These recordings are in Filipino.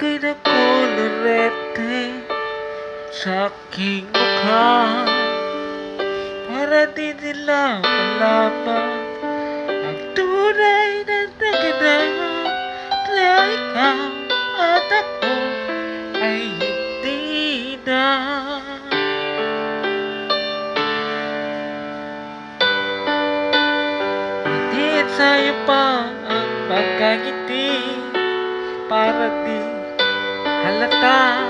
Ilagay na kolorete sa aking mukha para di nila malaman ang tunay na naganap na ikaw at ako ay hindi na. Hindi sa'yo pa ang pagkangiti para di halata.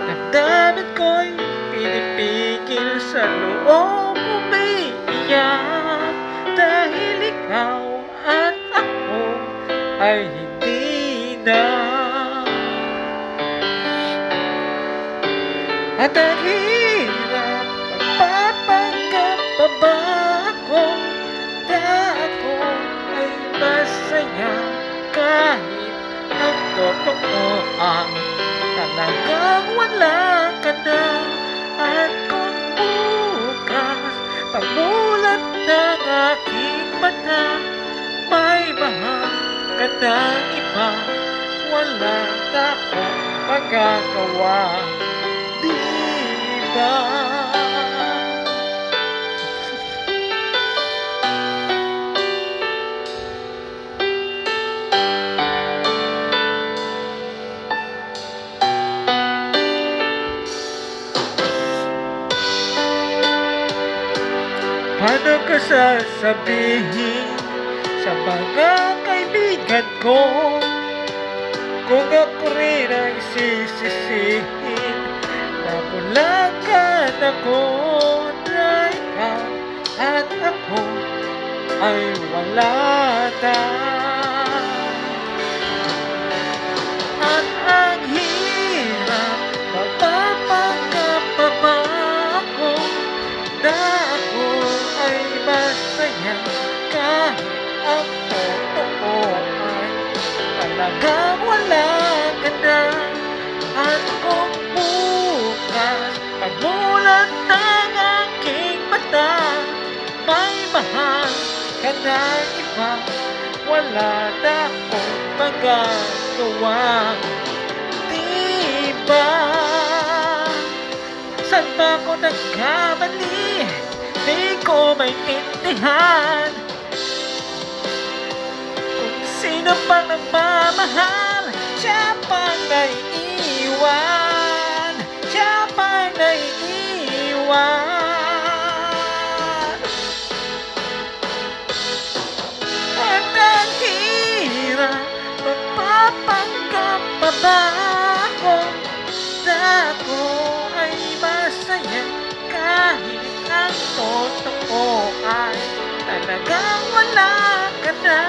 Damdamin ko'y pinipigil sa loob umiiyak dahil ikaw at ako ay hindi na. At ang hirap magpapanggap pa ba ako na ako ay masaya kahit ang totoo ang talagang wala ka na. At kung bukas pagmulat ng aking mata may mahal ka ng iba, wala na akong magagawa, di ba? Paano ka sasabihin sa mga kaibigan ko kung ako rin ang sisisihin na bulagan ako na ikaw at ako ay wala na? At ang hirap magpapanggap pa ba ako na ako ay masaya kahit ang totoo ay talagang wala ka na. At kung bukas pagmulat ng aking mata may mahal ka ng iba, wala na akong magagawa, di ba? Saan ba ako nagkamali? Di ko maintindihan kung sino pang nagmamahal, siya pang naiiwan, siya pang naiiwan. At ang hirap magpapanggap pa ba ako na ako ay masaya kahit ang totoo ay talagang wala ka na.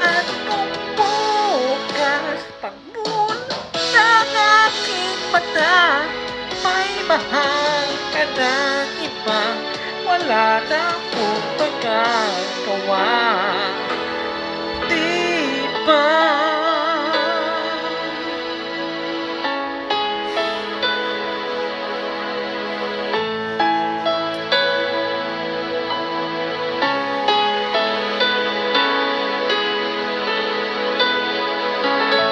At kung bukas pagmulat ng aking mata may mahal ka ng iba, wala na akong magagawa, di ba?